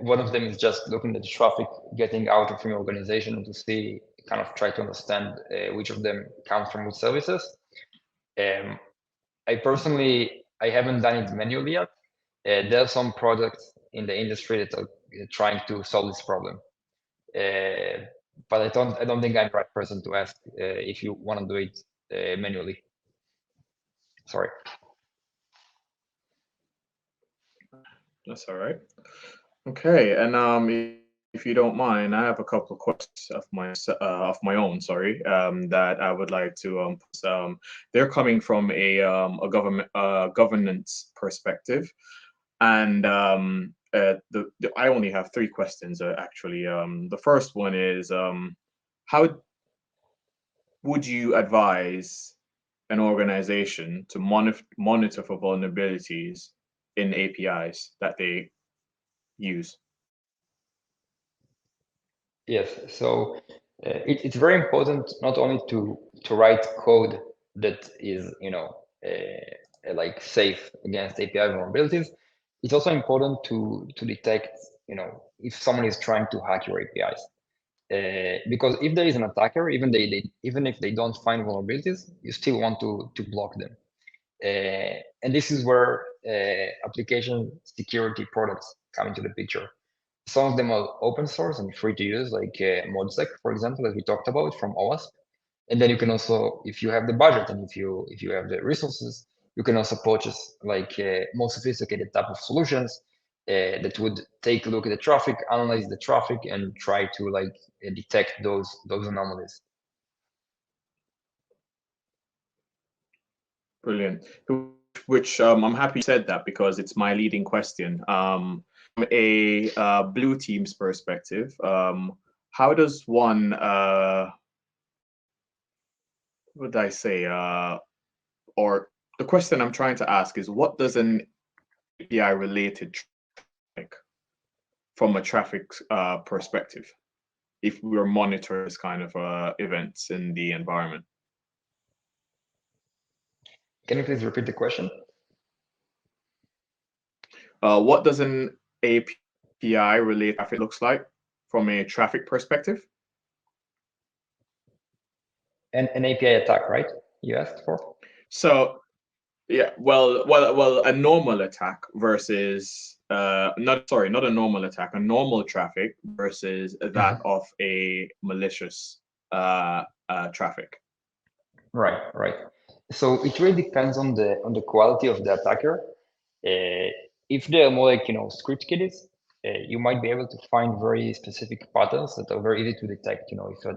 One of them is just looking at the traffic getting out of your organization to see, kind of try to understand which of them comes from which services. I personally, I haven't done it manually yet. There are some products in the industry that are trying to solve this problem. But I don't think I'm the right person to ask if you want to do it manually. Sorry. That's all right. Okay, and if you don't mind, I have a couple of questions of my own. Sorry, that I would like to. They're coming from a governance perspective, and I only have 3 questions actually. The first one is, how would you advise an organization to monitor for vulnerabilities in APIs that they use? Yes, so it's very important not only to write code that is like safe against API vulnerabilities. It's also important to detect if someone is trying to hack your APIs. because if there is an attacker, even if they don't find vulnerabilities, you still want to block them. And this is where application security products come into the picture. Some of them are open source and free to use, like ModSec, for example, as we talked about from OWASP. And then you can also, if you have the budget and if you have the resources, you can also purchase like more sophisticated type of solutions that would take a look at the traffic, analyze the traffic, and try to like detect those anomalies. Brilliant. Which I'm happy you said that because it's my leading question. From a blue team's perspective, how does one, what would I say, or the question I'm trying to ask is, what does an API related traffic from a traffic perspective, if we're monitoring this kind of events in the environment? Can you please repeat the question? What does an API related traffic looks like from a traffic perspective? An API attack, right? You asked for? So yeah, well, a normal attack versus not a normal attack, a normal traffic versus that of a malicious traffic. Right. So it really depends on the quality of the attacker. If they're more like script kiddies, you might be able to find very specific patterns that are very easy to detect.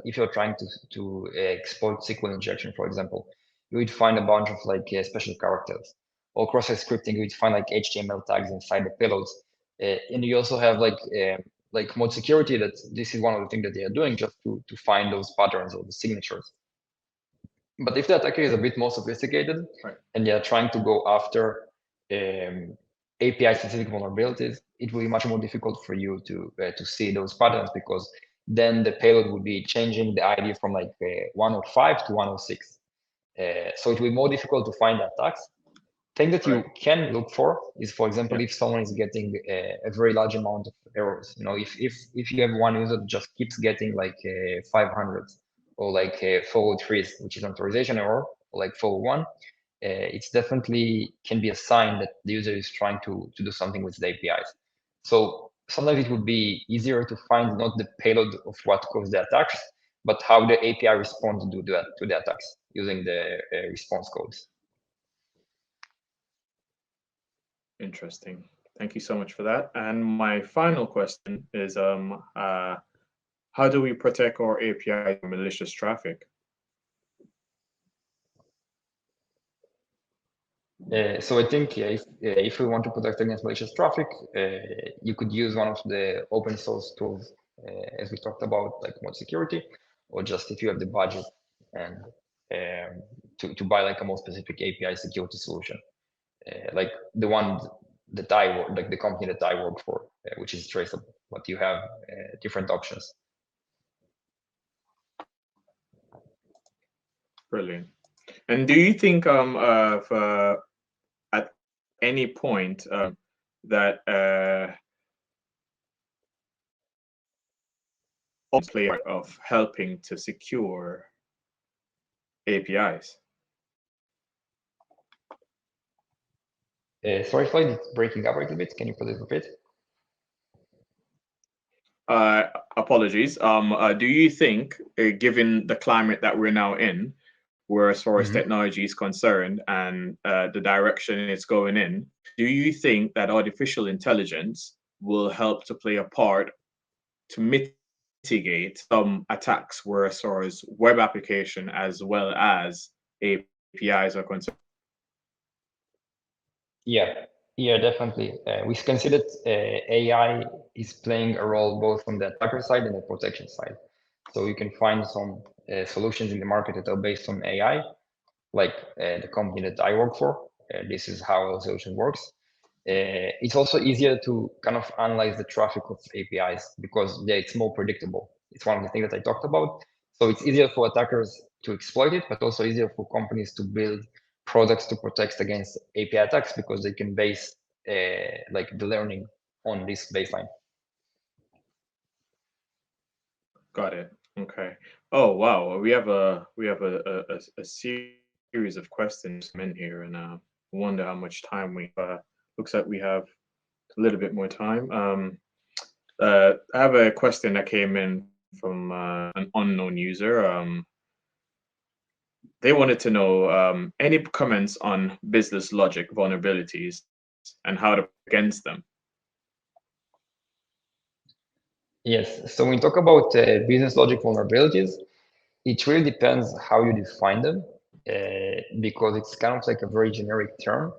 If you're trying to exploit SQL injection, for example, you would find a bunch of like special characters. Or cross-site scripting, you would find like HTML tags inside the payloads. And you also have like mod security, that this is one of the things that they are doing just to find those patterns or the signatures. But if the attacker is a bit more sophisticated, Right. and they are trying to go after API-specific vulnerabilities, it will be much more difficult for you to see those patterns, because then the payload would be changing the ID from like 105 to 106. So it will be more difficult to find attacks. Thing that you can look for is, for example, if someone is getting a very large amount of errors. If you have one user that just keeps getting like 500 or like 403s, which is an authorization error, or like 401, it's definitely can be a sign that the user is trying to do something with the APIs. So sometimes it would be easier to find not the payload of what caused the attacks, but how the API responds to the attacks using the response codes. Interesting. Thank you so much for that. And my final question is, how do we protect our API from malicious traffic? So I think if we want to protect against malicious traffic, you could use one of the open source tools, as we talked about, like mod security, or just if you have the budget and to buy like a more specific API security solution, like the one that I work, like the company that I work for, which is traceable. But you have different options. Brilliant. And do you think at any point that player of helping to secure APIs? Sorry, Floyd, it's breaking up a little bit. Can you please repeat? Apologies. Do you think, given the climate that we're now in, where as far as technology is concerned and the direction it's going in, do you think that artificial intelligence will help to play a part to mitigate some attacks where as far as web application as well as APIs are concerned? Yeah, definitely. We can see that AI is playing a role both on the attacker side and the protection side. So you can find some solutions in the market that are based on AI, like the company that I work for. This is how our solution works. It's also easier to kind of analyze the traffic of APIs because it's more predictable. It's one of the things that I talked about. So it's easier for attackers to exploit it, but also easier for companies to build products to protect against API attacks because they can base like the learning on this baseline. Got it. Okay. Oh wow, we have a series of questions come in here, and wonder how much time we. Looks like we have a little bit more time. I have a question that came in from an unknown user. They wanted to know any comments on business logic vulnerabilities and how to against them. Yes. So when we talk about business logic vulnerabilities, it really depends how you define them, because it's kind of like a very generic term,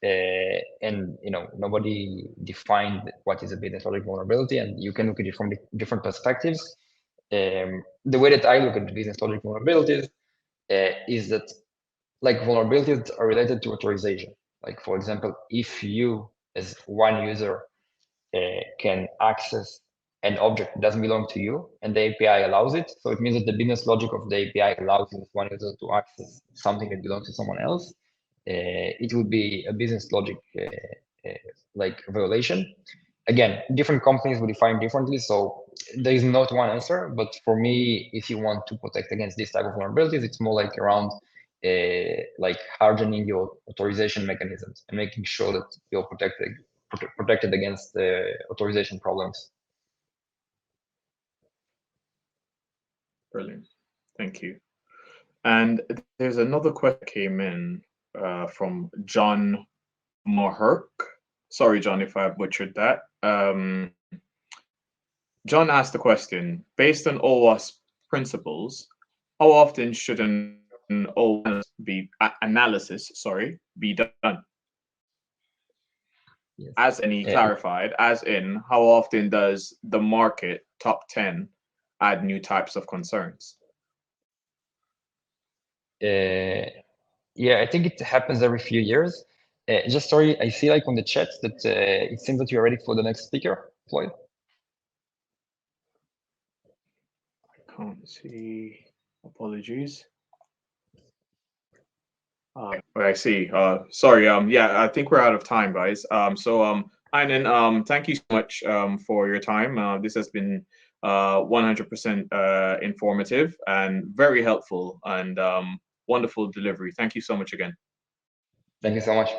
and nobody defined what is a business logic vulnerability, and you can look at it from different perspectives. The way that I look at business logic vulnerabilities is that like vulnerabilities are related to authorization. Like for example, if you as one user can access an object that doesn't belong to you and the API allows it, so it means that the business logic of the API allows one user to access something that belongs to someone else. It would be a business logic like violation. Again, different companies will define differently, so there is not one answer. But for me, if you want to protect against this type of vulnerabilities, it's more like around like hardening your authorization mechanisms and making sure that you're protected against the authorization problems. Brilliant. Thank you. And there's another question that came in from John Mahirk. Sorry, John, if I butchered that. John asked the question, based on OWASP principles, how often should an analysis be done? Yes. As in, he clarified, as in, how often does the market top 10 add new types of concerns? Yeah, I think it happens every few years. Just sorry, I see like on the chat that it seems that you're ready for the next speaker, Floyd. Can't see. Apologies. I see. Sorry. Yeah, I think we're out of time, guys. Inon, thank you so much for your time. This has been 100% informative and very helpful and wonderful delivery. Thank you so much again. Thank you so much.